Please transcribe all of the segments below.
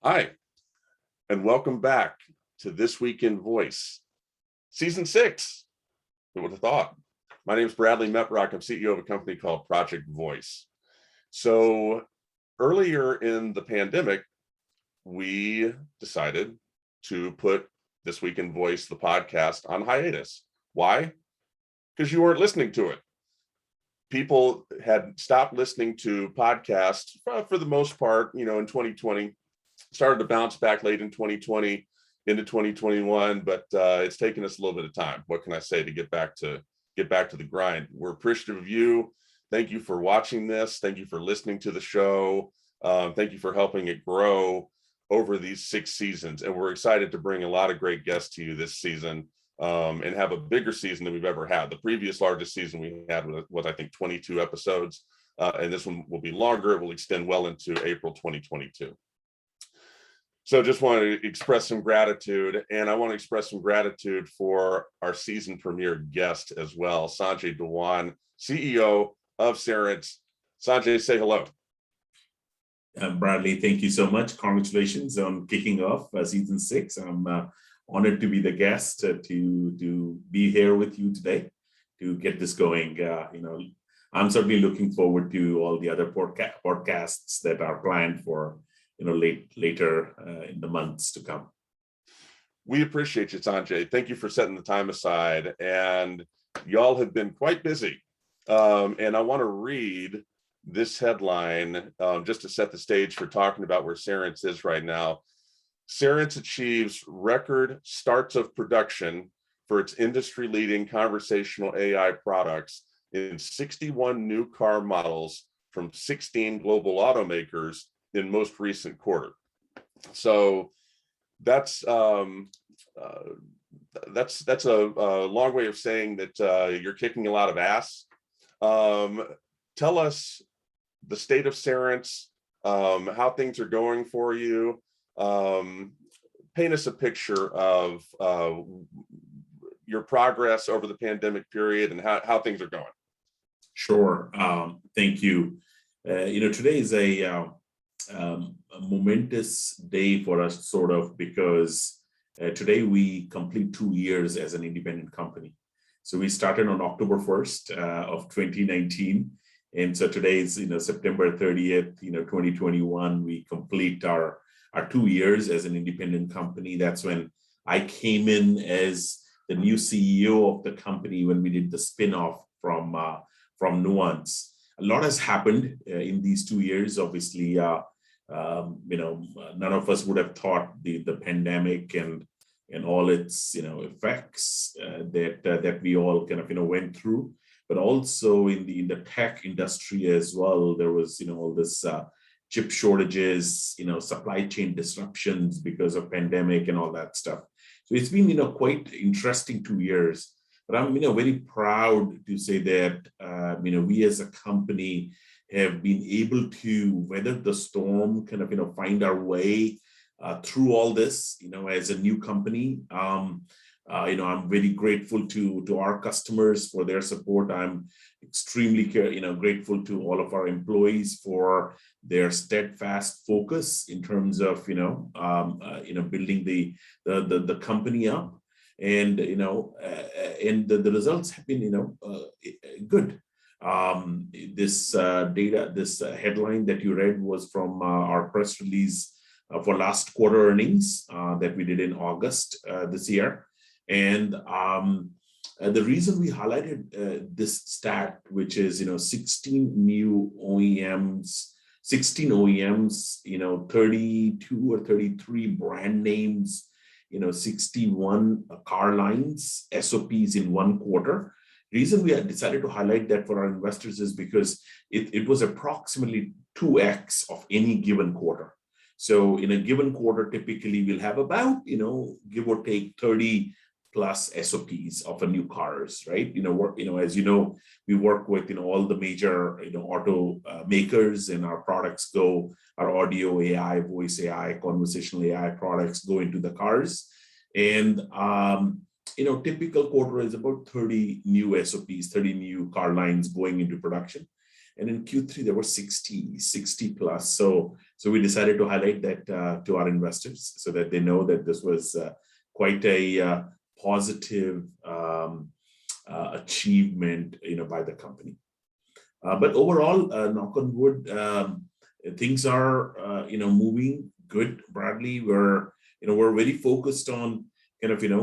Hi, and welcome back to This Week in Voice, Season 6. Who would have thought? My name is Bradley Metrock. I'm CEO of a company called Project Voice. So earlier in the pandemic, we decided to put This Week in Voice, the podcast, on hiatus. Why? Because you weren't listening to it. People had stopped listening to podcasts for the most part, in 2020. Started to bounce back late in 2020 into 2021, but it's taken us a little bit of time. What can I say to get back to the grind? We're appreciative of you. Thank you for watching this. Thank you for listening to the show. Thank you for helping it grow over these 6 seasons. And we're excited to bring a lot of great guests to you this season and have a bigger season than we've ever had. The previous largest season we had was I think 22 episodes. And this one will be longer. It will extend well into April 2022. So just want to express some gratitude, and I want to express some gratitude for our season premiere guest as well, Sanjay Dhawan, CEO of Cerence. Sanjay, say hello. Bradley, thank you so much. Congratulations on kicking off season 6. I'm honored to be the guest to be here with you today to get this going. I'm certainly looking forward to all the other podcasts that are planned for later in the months to come. We appreciate you, Sanjay. Thank you for setting the time aside. And y'all have been quite busy. And I want to read this headline just to set the stage for talking about where Cerence is right now. Cerence achieves record starts of production for its industry-leading conversational AI products in 61 new car models from 16 global automakers in most recent quarter. So that's a long way of saying that you're kicking a lot of ass. Tell us the state of Cerence, how things are going for you. Paint us a picture of your progress over the pandemic period and how things are going. Sure. Thank you. Today is a momentous day for us, sort of, because today we complete 2 years as an independent company. So we started on October 1st of 2019. And so today is, September 30th, 2021, we complete our 2 years as an independent company. That's when I came in as the new CEO of the company when we did the spin-off from Nuance. A lot has happened in these 2 years. Obviously, none of us would have thought the pandemic and all its effects that we all kind of went through, but also in the tech industry as well. There was all this chip shortages, supply chain disruptions because of pandemic and all that stuff. So it's been quite interesting 2 years. But I'm very proud to say that we as a company have been able to weather the storm, kind of find our way through all this, as a new company. I'm very grateful to our customers for their support. I'm extremely grateful to all of our employees for their steadfast focus in terms of building the company up. And the results have been good. This headline that you read was from our press release for last quarter earnings that we did in August this year. And the reason we highlighted this stat, which is 16 new OEMs, 16 OEMs, 32 or 33 brand names, 61 car lines, SOPs in 1 quarter. The reason we decided to highlight that for our investors is because it was approximately 2x of any given quarter. So in a given quarter, typically we'll have about, give or take 30 plus SOPs of a new cars, right? As we work with, all the major, auto makers, and our products our audio AI, voice AI, conversational AI products go into the cars. And, typical quarter is about 30 new SOPs, 30 new car lines going into production. And in Q3, there were 60 plus. So we decided to highlight that to our investors so that they know that this was quite a positive achievement, by the company. But overall, knock on wood, things are, moving good. Bradley, we're very focused on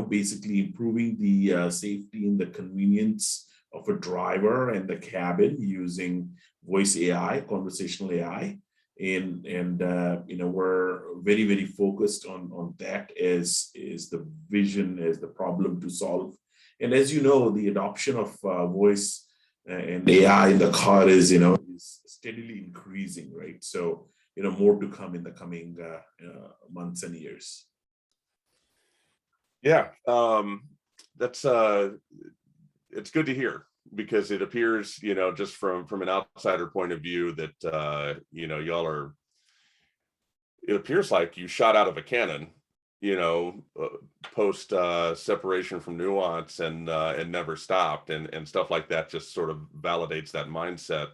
basically improving the safety and the convenience of a driver and the cabin using voice AI, conversational AI. And we're very, very focused on that as the vision, as the problem to solve. And as you know, the adoption of voice and AI in the car is steadily increasing, right? So, more to come in the coming months and years. Yeah, that's it's good to hear, because it appears, just from an outsider point of view that, y'all are, it appears like you shot out of a cannon, post separation from Nuance and never stopped, and stuff like that just sort of validates that mindset.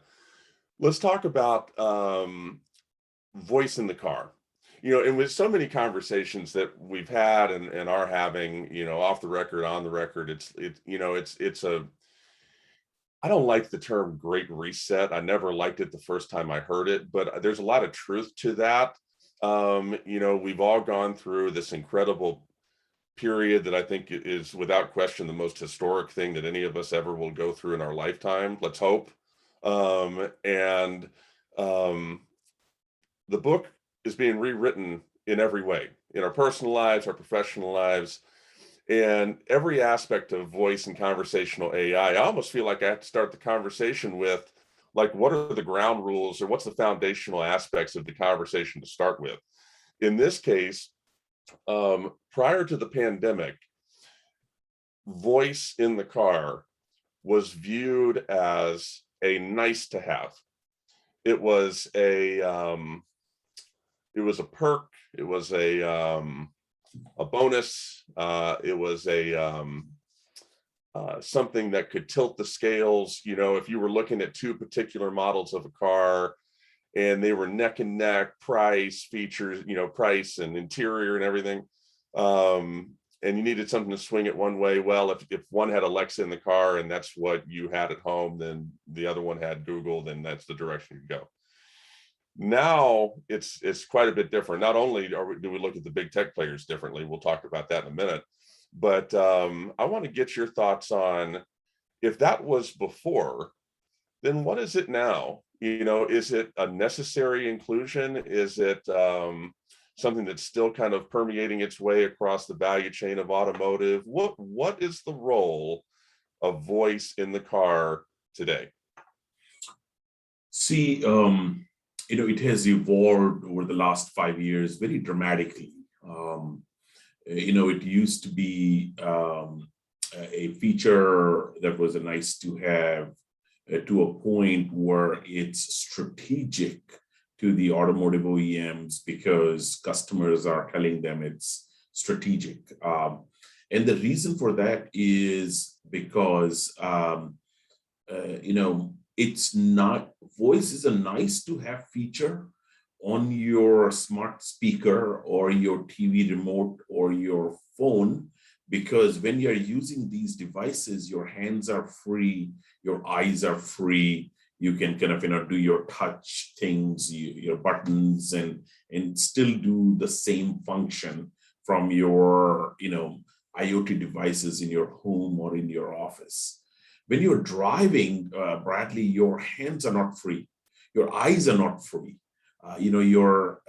Let's talk about voice in the car. And with so many conversations that we've had and are having, off the record, on the record, it's I don't like the term great reset. I never liked it the first time I heard it, but there's a lot of truth to that. We've all gone through this incredible period that I think is without question the most historic thing that any of us ever will go through in our lifetime. Let's hope. The book is being rewritten in every way, in our personal lives, our professional lives, and every aspect of voice and conversational AI. I almost feel like I have to start the conversation with, like, what are the ground rules, or what's the foundational aspects of the conversation to start with? In this case, prior to the pandemic, voice in the car was viewed as a nice to have. It was a perk. It was a bonus. It was something that could tilt the scales. If you were looking at two particular models of a car and they were neck and neck, price, features, price and interior and everything, and you needed something to swing it one way, well, if one had Alexa in the car and that's what you had at home, then the other one had Google, then that's the direction you go. Now it's quite a bit different. Not only do we look at the big tech players differently, we'll talk about that in a minute, but I want to get your thoughts on, if that was before, then what is it now? Is it a necessary inclusion? Is it something that's still kind of permeating its way across the value chain of automotive? What is the role of voice in the car today? See, it has evolved over the last 5 years very dramatically. It used to be a feature that was a nice to have, to a point where it's strategic to the automotive OEMs because customers are telling them it's strategic. And the reason for that is because, it's not, voice is a nice to have feature on your smart speaker or your TV remote or your phone, because when you're using these devices, your hands are free, your eyes are free. You can do your touch things, your buttons, and still do the same function from your, IoT devices in your home or in your office. When you're driving, Bradley, your hands are not free, your eyes are not free. You are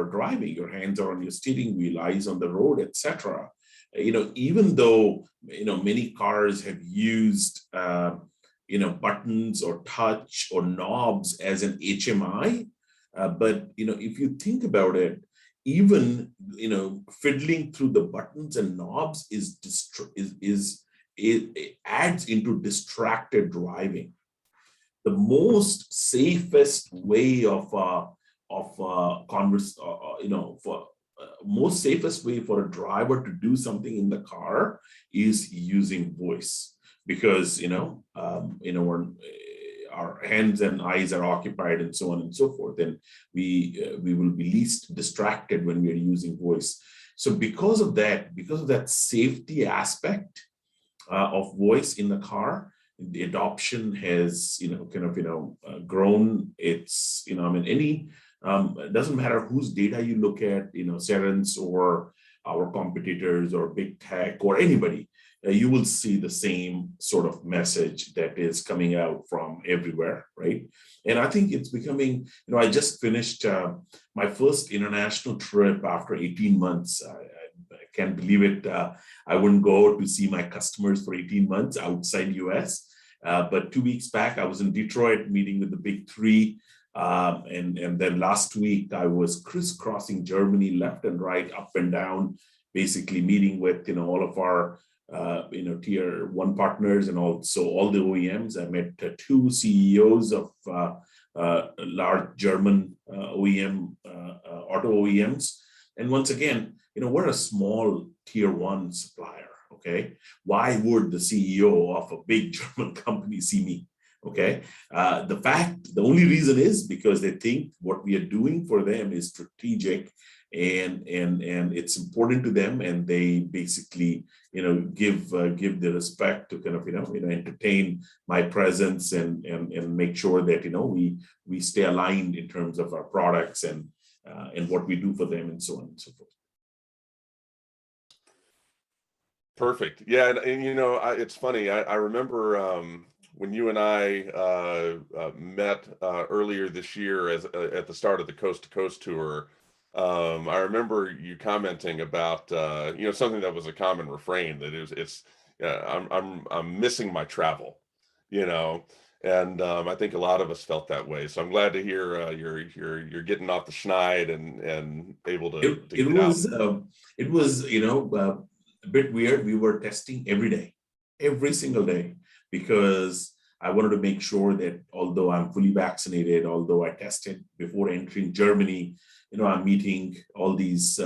driving, your hands are on your steering wheel, eyes on the road, etc. Even though many cars have used buttons or touch or knobs as an HMI, but if you think about it, even fiddling through the buttons and knobs it adds into distracted driving. The most safest way most safest way for a driver to do something in the car is using voice, because when our hands and eyes are occupied and so on and so forth, and we will be least distracted when we are using voice. So because of that safety aspect of voice in the car, the adoption has grown. It's I mean, it doesn't matter whose data you look at, Cerence or our competitors or big tech or anybody, you will see the same sort of message that is coming out from everywhere, right? And I think it's becoming, I just finished my first international trip after 18 months. I can't believe it. I wouldn't go to see my customers for 18 months outside US. But 2 weeks back, I was in Detroit meeting with the big three. And then last week, I was crisscrossing Germany left and right, up and down, basically meeting with all of our tier one partners and also all the OEMs. I met two CEOs of large German OEM auto OEMs. And once again, we're a small tier one supplier. Okay, why would the CEO of a big German company see me? Okay, the only reason is because they think what we are doing for them is strategic and it's important to them, and they basically give the respect to kind of entertain my presence and make sure that we stay aligned in terms of our products and what we do for them and so on and so forth. Perfect. Yeah, and it's funny. I remember when you and I met earlier this year at the start of the Coast to Coast tour. I remember you commenting about something that was a common refrain, that I'm missing my travel, and I think a lot of us felt that way. So I'm glad to hear you're getting off the schneid and able to get out. It was a bit weird. We were testing every day, every single day, because I wanted to make sure that although I'm fully vaccinated, although I tested before entering Germany, I'm meeting all these,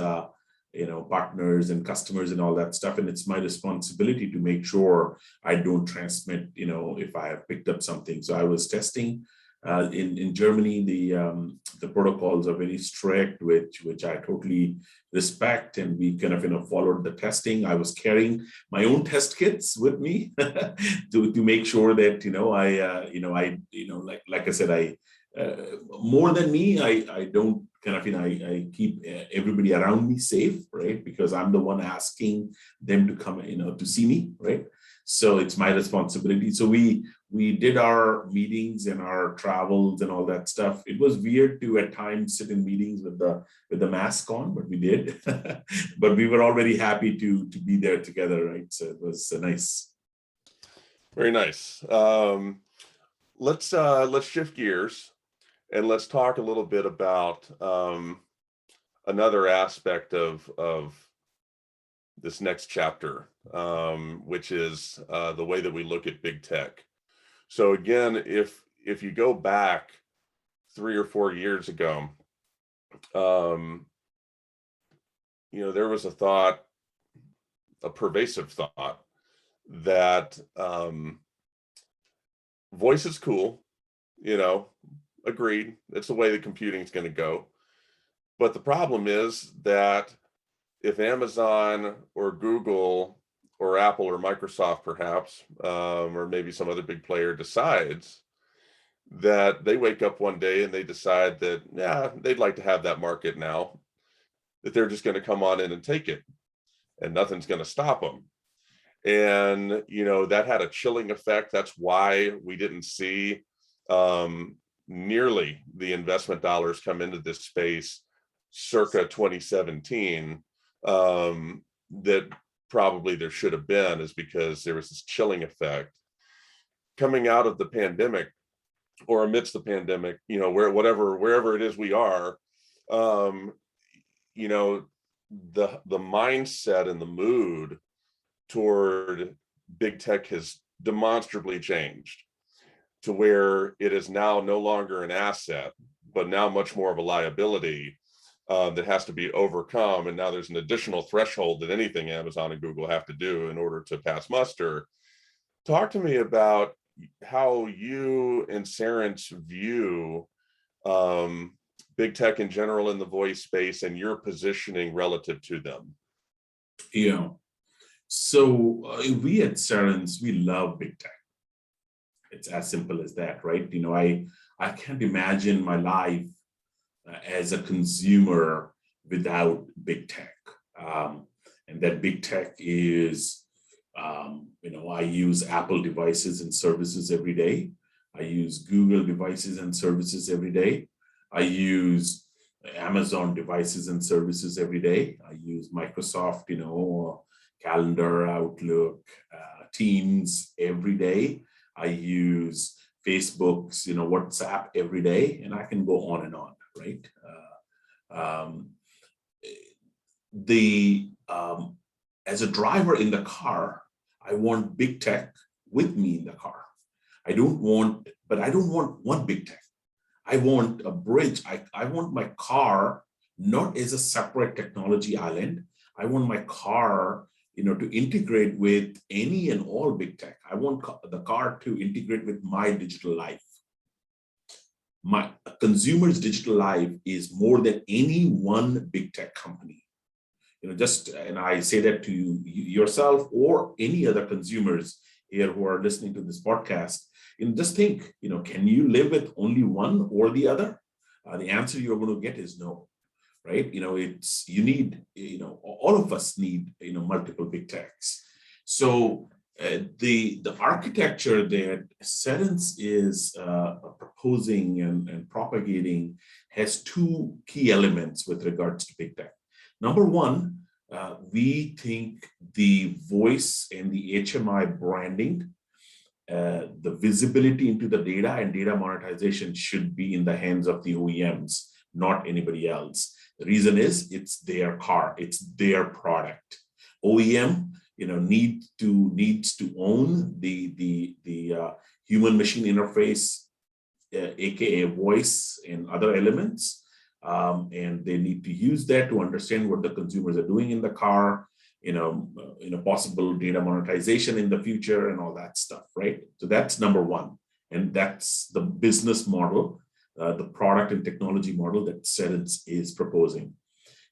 partners and customers and all that stuff. And it's my responsibility to make sure I don't transmit, if I have picked up something. So I was testing. In Germany, the protocols are very strict, which I totally respect, and we kind of followed the testing. I was carrying my own test kits with me to make sure that like I said, more than me, I don't I keep everybody around me safe, right? Because I'm the one asking them to come, to see me, right? So it's my responsibility. So we did our meetings and our travels and all that stuff. It was weird to at times sit in meetings with the mask on, but we did. But we were all very happy to be there together, right? So it was nice. Very nice. Let's shift gears and let's talk a little bit about another aspect of this next chapter, which is the way that we look at big tech. So again, if you go back 3 or 4 years ago, there was a pervasive thought that voice is cool, agreed. It's the way that computing is going to go. But the problem is that if Amazon or Google or Apple or Microsoft perhaps, or maybe some other big player decides that they wake up one day and they decide that, yeah, they'd like to have that market now, that they're just going to come on in and take it and nothing's going to stop them. And, that had a chilling effect. That's why we didn't see nearly the investment dollars come into this space circa 2017 that probably there should have been, is because there was this chilling effect coming out of the pandemic or amidst the pandemic, wherever it is we are, the mindset and the mood toward big tech has demonstrably changed to where it is now no longer an asset, but now much more of a liability that has to be overcome. And now there's an additional threshold that anything Amazon and Google have to do in order to pass muster. Talk to me about how you and Cerence view big tech in general in the voice space and your positioning relative to them. Yeah. So we at Cerence, we love big tech. It's as simple as that, right? I can't imagine my life as a consumer without big tech. And that big tech is, I use Apple devices and services every day. I use Google devices and services every day. I use Amazon devices and services every day. I use Microsoft, Calendar, Outlook, Teams every day. I use Facebook's, WhatsApp every day, and I can go on and on, right? As a driver in the car, I want big tech with me in the car. I don't want one big tech. I want a bridge. I want my car not as a separate technology island. I want my car, to integrate with any and all big tech. I want the car to integrate with my digital life. My consumer's digital life is more than any one big tech company. And I say that to you yourself or any other consumers here who are listening to this podcast. Just think, can you live with only one or the other? The answer you're going to get is no, right? You need, all of us need, multiple big techs. So the architecture that Cerence is proposing and propagating has two key elements with regards to big tech. Number one, we think the voice and the HMI branding, the visibility into the data and data monetization should be in the hands of the OEMs, not anybody else. The reason is it's their car, it's their product. OEM, needs to own the human machine interface, aka voice and other elements. And they need to use that to understand what the consumers are doing in the car, possible data monetization in the future and all that stuff, right? So that's number one. And that's the business model, the product and technology model that Cerence is proposing.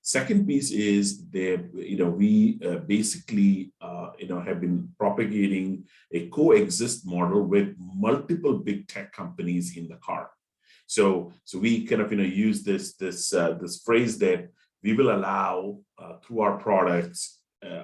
Second piece is that, we basically, have been propagating a coexist model with multiple big tech companies in the car. So we kind of use this phrase that we will allow through our products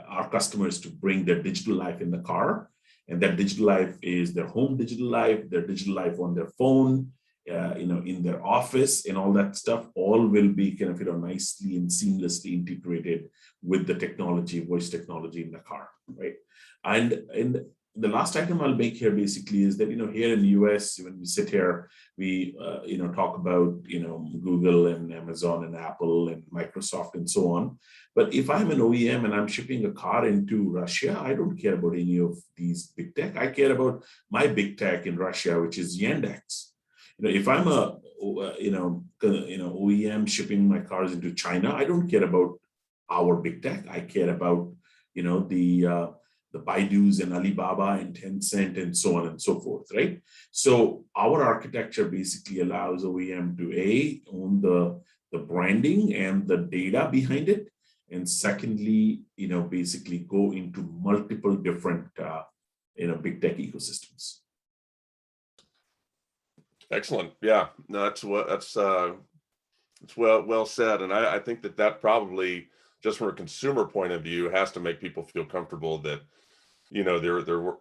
our customers to bring their digital life in the car, and that digital life is their home digital life, their digital life on their phone, in their office, and all that stuff. All will be kind of nicely and seamlessly integrated with the technology, voice technology in the car, right? And the last item I'll make here basically is that, here in the US, when we sit here, we, talk about, Google and Amazon and Apple and Microsoft and so on. But if I'm an OEM and I'm shipping a car into Russia, I don't care about any of these big tech. I care about my big tech in Russia, which is Yandex. If I'm a, OEM shipping my cars into China, I don't care about our big tech. I care about, the Baidus and Alibaba and Tencent and so on and so forth, right? So our architecture basically allows OEM to own the branding and the data behind it, and secondly, basically go into multiple different, big tech ecosystems. Excellent. Yeah, no, that's well said, and I think that probably, just from a consumer point of view, has to make people feel comfortable that they're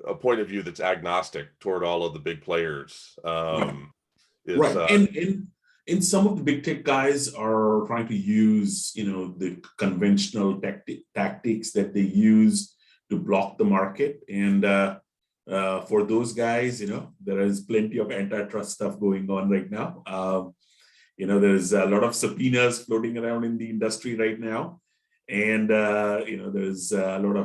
a point of view that's agnostic toward all of the big players. Right. And some of the big tech guys are trying to use the conventional tactics that they use to block the market. And for those guys, there is plenty of antitrust stuff going on right now. There's a lot of subpoenas floating around in the industry right now. And there's a lot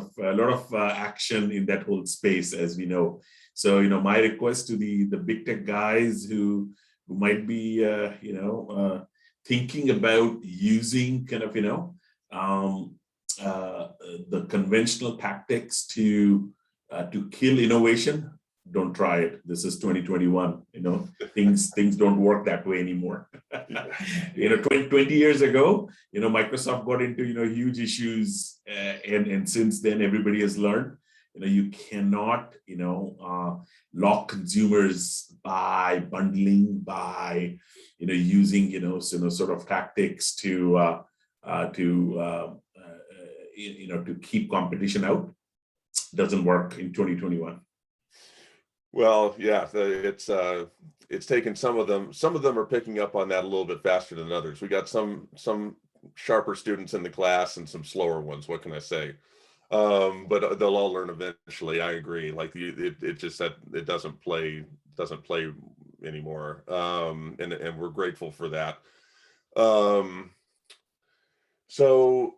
of action in that whole space, as we know. So my request to the big tech guys who might be thinking about using kind of the conventional tactics to to kill innovation, don't try it. This is 2021. Things don't work that way anymore. 20 years ago, Microsoft got into huge issues, and since then everybody has learned. You cannot lock consumers by bundling, by using sort of tactics to keep competition out. Doesn't work in 2021. Well, yeah, it's taken some of them are picking up on that a little bit faster than others. We got some sharper students in the class and some slower ones. What can I say? But they'll all learn eventually. I agree. Like it just that it doesn't play anymore. And we're grateful for that. So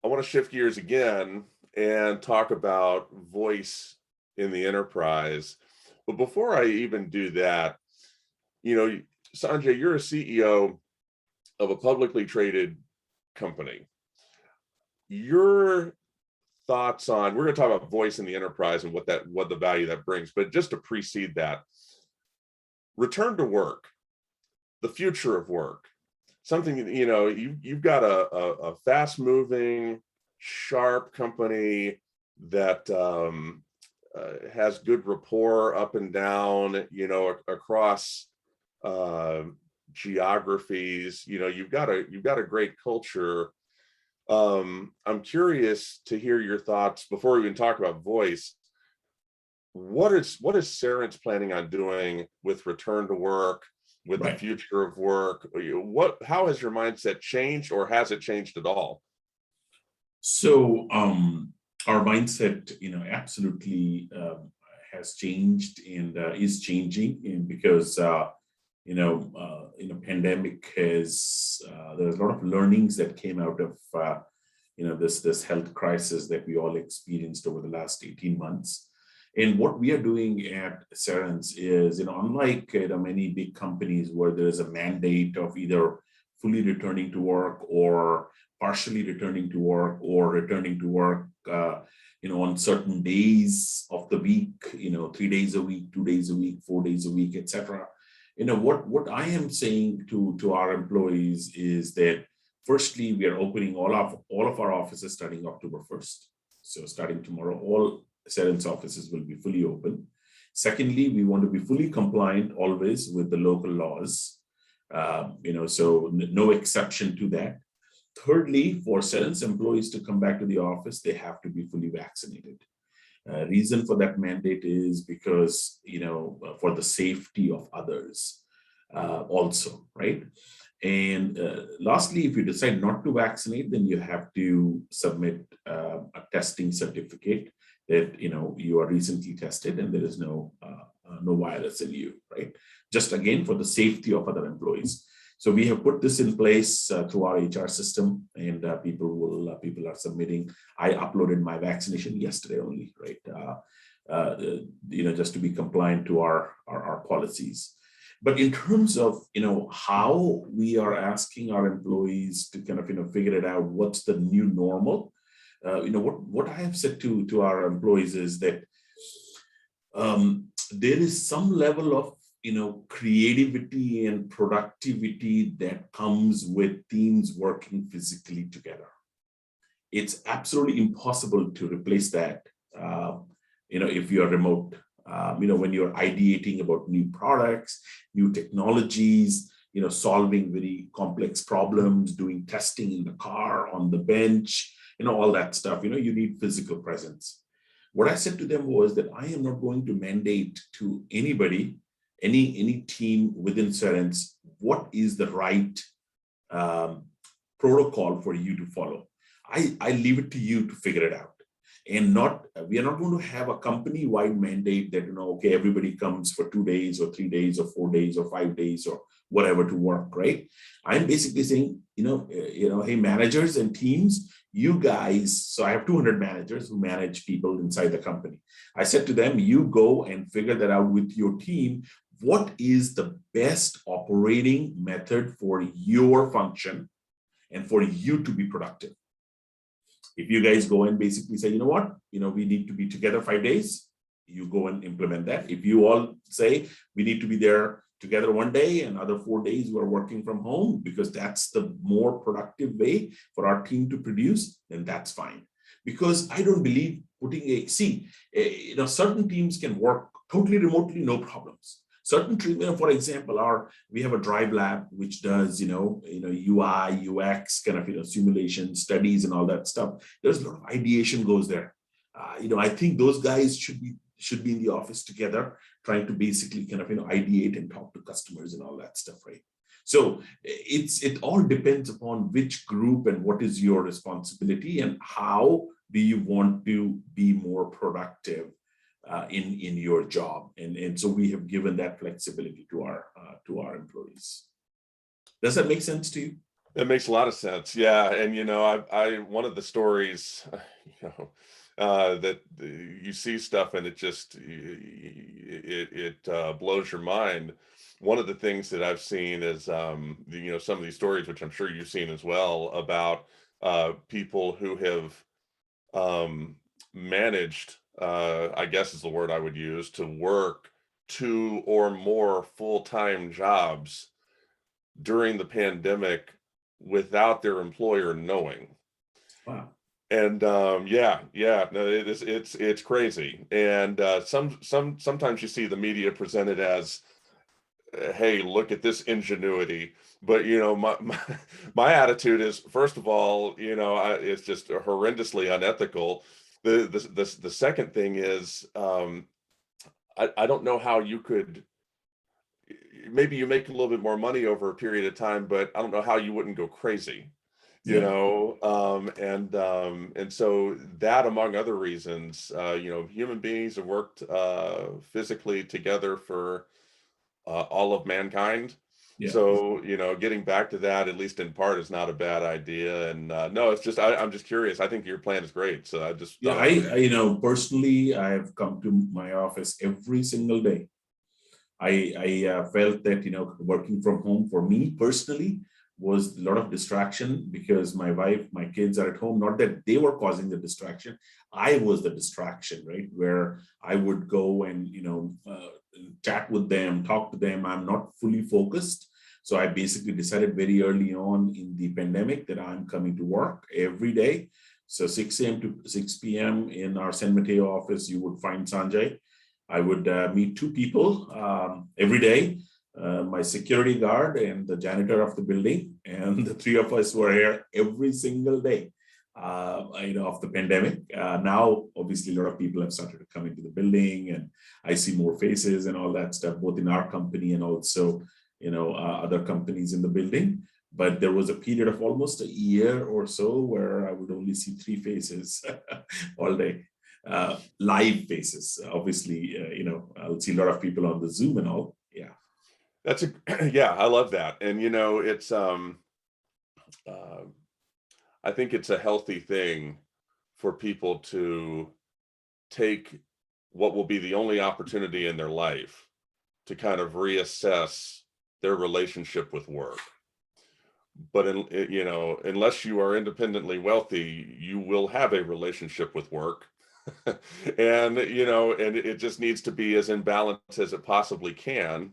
I want to shift gears again and talk about voice in the enterprise. But before I even do that, Sanjay, you're a CEO of a publicly traded company. Your thoughts on, we're going to talk about voice in the enterprise and what the value that brings, but just to precede that, return to work, the future of work, something, you've got a fast moving, sharp company that has good rapport up and down, across geographies. You've got a great culture. I'm curious to hear your thoughts before we even talk about voice. What is Cerence planning on doing with return to work, with the future of work? How has your mindset changed, or has it changed at all? So our mindset, absolutely has changed and is changing, and because pandemic has there's a lot of learnings that came out of this health crisis that we all experienced over the last 18 months. And what we are doing at Cerence is, unlike many big companies where there is a mandate of either fully returning to work or partially returning to work, or returning to work on certain days of the week, 3 days a week, 2 days a week, 4 days a week, etc. What I am saying to our employees is that firstly, we are opening all of our offices starting October 1st. So starting tomorrow, all Cerence offices will be fully open. Secondly, we want to be fully compliant always with the local laws, so no exception to that. Thirdly, for Cerence employees to come back to the office, they have to be fully vaccinated. Reason for that mandate is because, for the safety of others also, right? And lastly, if you decide not to vaccinate, then you have to submit a testing certificate that, you are recently tested and there is no virus in you, right? Just again, for the safety of other employees. So we have put this in place through our HR system, and people are submitting. I uploaded my vaccination yesterday only, right? Just to be compliant to our policies. But in terms of how we are asking our employees to kind of figure it out, what's the new normal? What I have said to our employees is that there is some level of creativity and productivity that comes with teams working physically together. It's absolutely impossible to replace that, if you're remote. When you're ideating about new products, new technologies, solving very complex problems, doing testing in the car, on the bench, all that stuff, you need physical presence. What I said to them was that I am not going to mandate to anybody, any team within Cerence, what is the right protocol for you to follow. I leave it to you to figure it out. And we are not going to have a company-wide mandate that, okay, everybody comes for 2 days or 3 days or 4 days or 5 days or whatever to work, right? I'm basically saying, hey, managers and teams, you guys, so I have 200 managers who manage people inside the company. I said to them, you go and figure that out with your team. What is the best operating method for your function and for you to be productive? If you guys go and basically say, you know what, we need to be together 5 days, you go and implement that. If you all say we need to be there together one day and other 4 days we're working from home because that's the more productive way for our team to produce, then that's fine. Because I don't believe putting certain teams can work totally remotely, no problems. Certain treatment, for example, we have a drive lab which does UI, UX kind of simulation studies and all that stuff. There's a lot of ideation goes there. I think those guys should be in the office together, trying to basically kind of ideate and talk to customers and all that stuff, right? So it all depends upon which group and what is your responsibility and how do you want to be more productive in your job, and so we have given that flexibility to our employees. Does that make sense to you? That makes a lot of sense. Yeah, and I one of the stories, that you see stuff and it just blows your mind. One of the things that I've seen is some of these stories, which I'm sure you've seen as well, about people who have managed, I guess is the word I would use, to work 2 or more full-time jobs during the pandemic without their employer knowing. Wow. And no, it's crazy. And sometimes you see the media presented as, hey, look at this ingenuity. But my attitude is, first of all, it's just horrendously unethical. The second thing is, I don't know how you could. Maybe you make a little bit more money over a period of time, but I don't know how you wouldn't go crazy. Yeah. And so that, among other reasons, human beings have worked physically together for all of mankind. Yeah. So, getting back to that, at least in part, is not a bad idea. And no, it's just, I'm just curious. I think your plan is great. So I just, yeah, I personally, I have come to my office every single day. I felt that, working from home for me personally was a lot of distraction because my wife, my kids are at home. Not that they were causing the distraction. I was the distraction, right? Where I would go and, chat with them, talk to them. I'm not fully focused. So I basically decided very early on in the pandemic that I'm coming to work every day. So 6 a.m. to 6 p.m. in our San Mateo office, you would find Sanjay. I would meet 2 people every day, my security guard and the janitor of the building, and the 3 of us were here every single day, of the pandemic. Now, obviously, a lot of people have started to come into the building, and I see more faces and all that stuff, both in our company and also, other companies in the building. But there was a period of almost a year or so where I would only see 3 faces all day. Live faces, obviously, I'll see a lot of people on the Zoom and all. Yeah. Yeah, I love that. And, it's, I think it's a healthy thing for people to take what will be the only opportunity in their life to kind of reassess their relationship with work. But unless you are independently wealthy, you will have a relationship with work. And it just needs to be as in balance as it possibly can.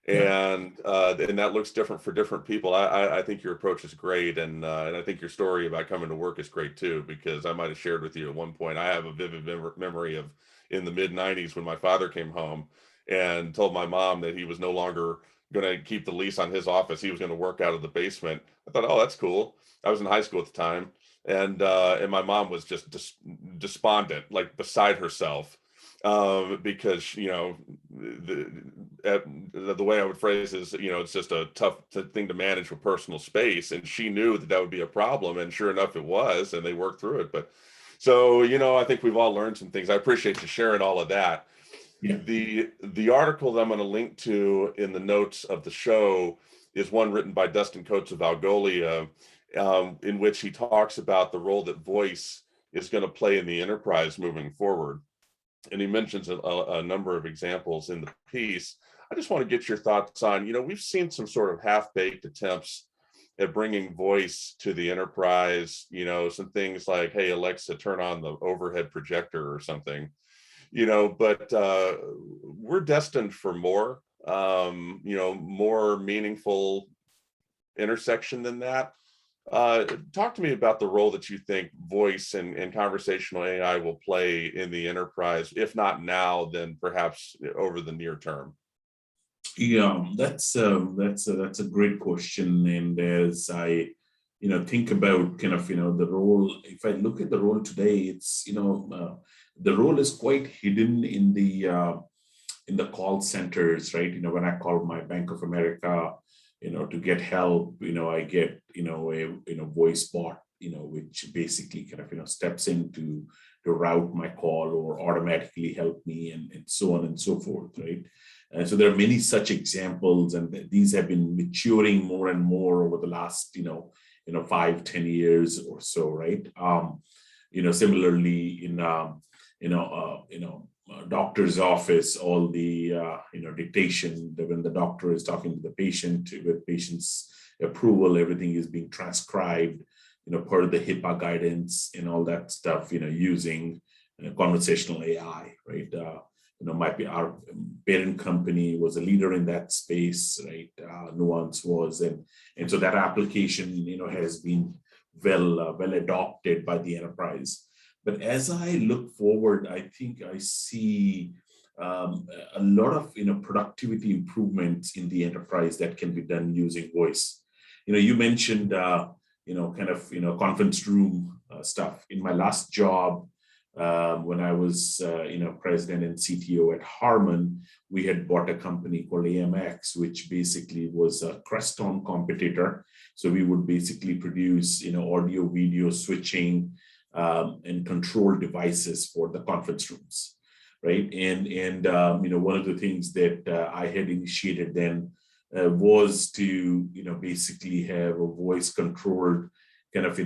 Yeah. And that looks different for different people. I think your approach is great, and I think your story about coming to work is great too, because I might have shared with you at one point, I have a vivid memory of in the mid-90s when my father came home and told my mom that he was no longer going to keep the lease on his office. He was going to work out of the basement. I thought, oh, that's cool. I was in high school at the time, and my mom was just despondent, like beside herself, because the way I would phrase is, it's just a tough thing to manage with personal space, and she knew that would be a problem, and sure enough, it was, and they worked through it. But so, I think we've all learned some things. I appreciate you sharing all of that. Yeah. The article that I'm going to link to in the notes of the show is one written by Dustin Coates of Algolia, in which he talks about the role that voice is going to play in the enterprise moving forward. And he mentions a number of examples in the piece. I just want to get your thoughts on, we've seen some sort of half-baked attempts at bringing voice to the enterprise, some things like, hey, Alexa, turn on the overhead projector or something, but we're destined for more, more meaningful intersection than that. Talk to me about the role that you think voice and conversational AI will play in the enterprise, if not now, then perhaps over the near term. Yeah, that's a great question. And as I, think about kind of, the role, if I look at the role today, it's, the role is quite hidden in the call centers, right? When I call my Bank of America, to get help, I get, a voice bot, which basically kind of, steps in to route my call or automatically help me and so on and so forth, right? And so there are many such examples, and these have been maturing more and more over the last, 5-10 years or so, right? Similarly in, doctor's office, all the, dictation, when the doctor is talking to the patient with patient's approval, everything is being transcribed, per the HIPAA guidance and all that stuff, using conversational AI, right? Our parent company was a leader in that space, right? Nuance was, and so that application, has been well adopted by the enterprise. But as I look forward, I think I see a lot of productivity improvements in the enterprise that can be done using voice. You mentioned conference room stuff. In my last job, when I was president and CTO at Harman, we had bought a company called AMX, which basically was a Creston competitor. So we would basically produce audio video switching and control devices for the conference rooms, right? And one of the things that I had initiated then was to basically have a voice controlled kind of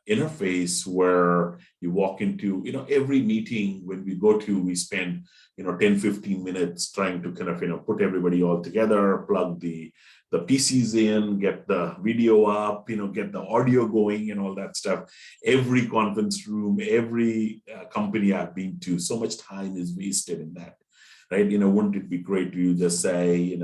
interface where you walk into every meeting when we go to, we spend 10-15 minutes trying to kind of put everybody all together, plug the PCs in, get the video up, get the audio going and all that stuff. Every conference room, every company I've been to, so much time is wasted in that, right? Wouldn't it be great to just say, hey,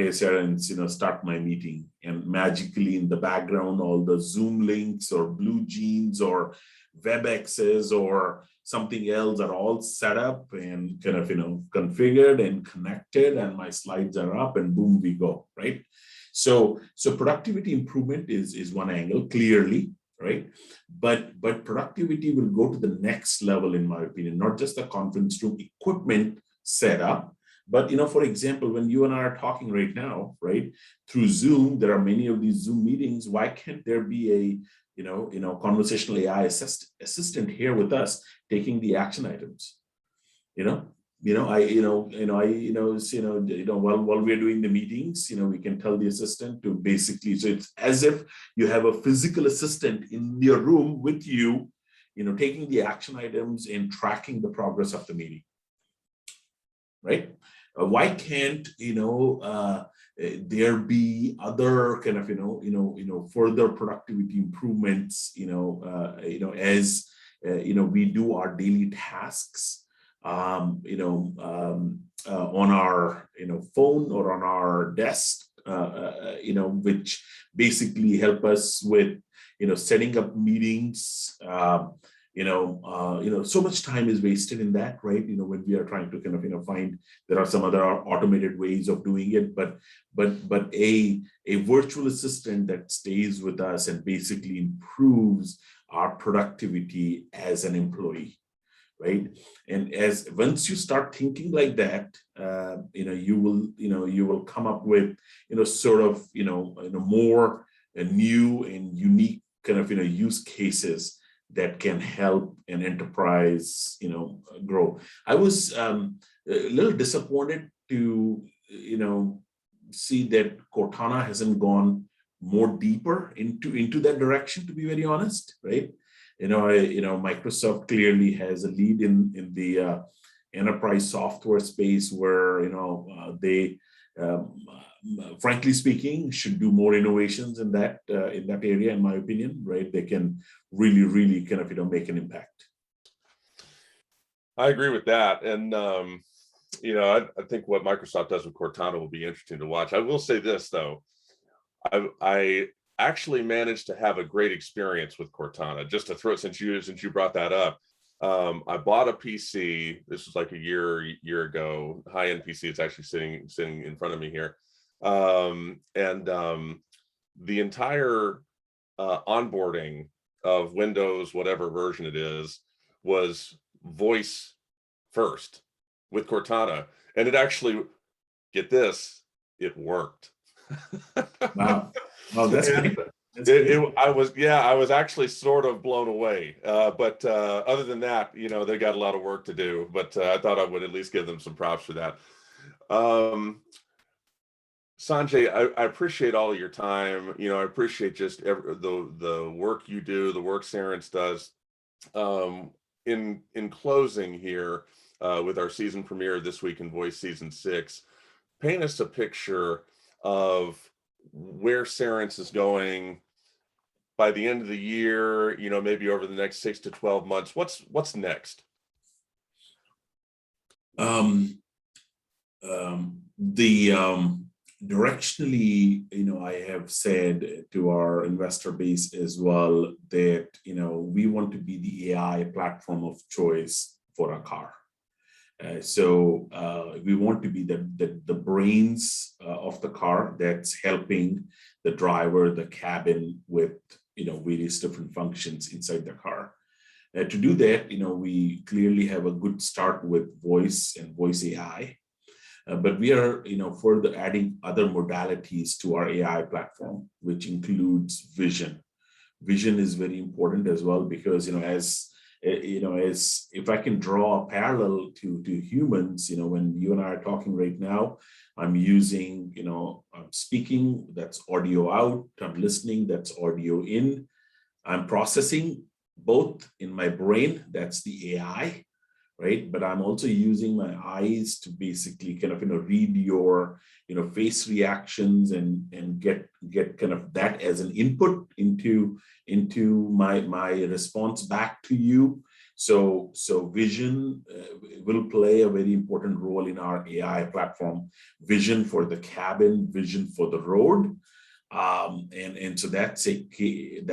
Cerence, start my meeting, and magically in the background, all the Zoom links or Blue Jeans or WebExes or something else are all set up and kind of, configured and connected, and my slides are up, and boom, we go, right? So productivity improvement is one angle, clearly, right? But productivity will go to the next level, in my opinion, not just the conference room equipment setup, but for example, when you and I are talking right now, right, through Zoom, there are many of these Zoom meetings. Why can't there be a conversational AI assistant here with us taking the action items? While we're doing the meetings, we can tell the assistant to basically, so it's as if you have a physical assistant in your room with you, taking the action items and tracking the progress of the meeting, right? Why can't there be other kind of further productivity improvements as we do our daily tasks on our phone or on our desk, which basically help us with setting up meetings. So much time is wasted in that, right? When we are trying to kind of find, there are some other automated ways of doing it, but a virtual assistant that stays with us and basically improves our productivity as an employee, right? And once you start thinking like that, you will come up with more new and unique kind of use cases that can help an enterprise, grow. I was a little disappointed to, see that Cortana hasn't gone more deeper into that direction, to be very honest, right? Microsoft clearly has a lead in the enterprise software space where, they frankly speaking, should do more innovations in that area, in my opinion, right? They can really kind of, make an impact. I agree with that. And, I think what Microsoft does with Cortana will be interesting to watch. I will say this, though. I actually managed to have a great experience with Cortana. Just to throw it, since you brought that up, I bought a PC. This was like a year ago. High-end PC. It's actually sitting in front of me here, and the entire onboarding of Windows, whatever version it is, was voice first with Cortana, and it actually, get this, it worked. Wow. Oh, that's And great. I was actually sort of blown away. But other than that, they got a lot of work to do. But I thought I would at least give them some props for that. Sanjay, I appreciate all of your time. I appreciate just the work you do, the work Cerence does. In closing here, with our season premiere This Week in Voice Season 6, paint us a picture of where Cerence is going by the end of the year, maybe over the next 6 to 12 months. What's next? Directionally, I have said to our investor base as well that, we want to be the AI platform of choice for a car. So we want to be the brains of the car that's helping the driver, the cabin with, various different functions inside the car. To do that, we clearly have a good start with voice and voice AI. But we are, further adding other modalities to our AI platform, which includes vision. Vision is very important as well because, as if I can draw a parallel to humans, when you and I are talking right now, I'm using, I'm speaking, that's audio out. I'm listening, that's audio in. I'm processing both in my brain, that's the AI. Right, but I'm also using my eyes to basically kind of read your face reactions and get kind of that as an input into my response back to you. So vision will play a very important role in our AI platform. Vision for the cabin, vision for the road. And so that's a key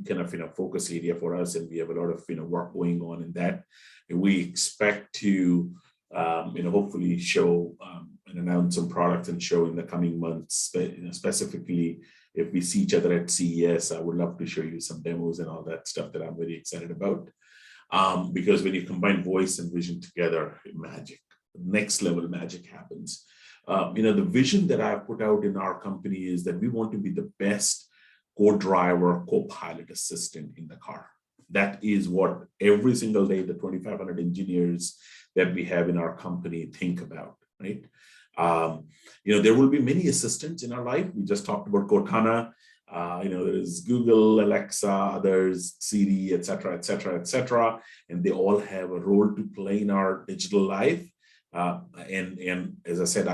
kind of focus area for us, and we have a lot of work going on in that. And we expect to hopefully show and announce some products and show in the coming months. Specifically, if we see each other at CES, I would love to show you some demos and all that stuff that I'm very excited about. Because when you combine voice and vision together, magic, next level magic happens. The vision that I've put out in our company is that we want to be the best co-driver, co-pilot assistant in the car. That is what every single day the 2,500 engineers that we have in our company think about, right? There will be many assistants in our life. We just talked about Cortana. There's Google, Alexa, others, Siri, et cetera, and they all have a role to play in our digital life. And as I said,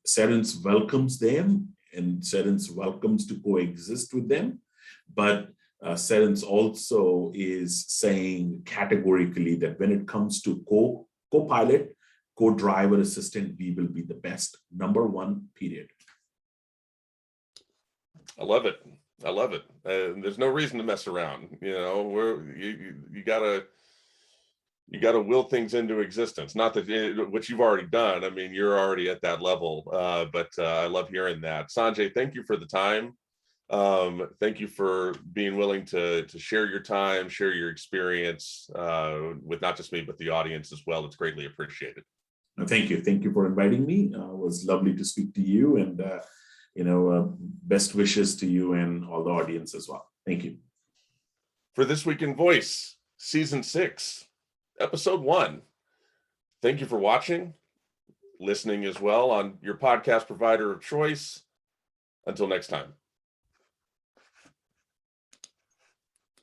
Cerence welcomes them, and Cerence welcomes to coexist with them. But Cerence also is saying categorically that when it comes to co-pilot, co-driver assistant, we will be the best, number one, period. I love it. There's no reason to mess around. You gotta will things into existence. Not that what you've already done. I mean, you're already at that level. But I love hearing that. Sanjay, thank you for the time. Thank you for being willing to share your time, share your experience with not just me, but the audience as well. It's greatly appreciated. Thank you. Thank you for inviting me. It was lovely to speak to you, and best wishes to you and all the audience as well. Thank you. For This Week in Voice, Season 6, Episode 1. Thank you for watching, listening as well on your podcast provider of choice. Until next time.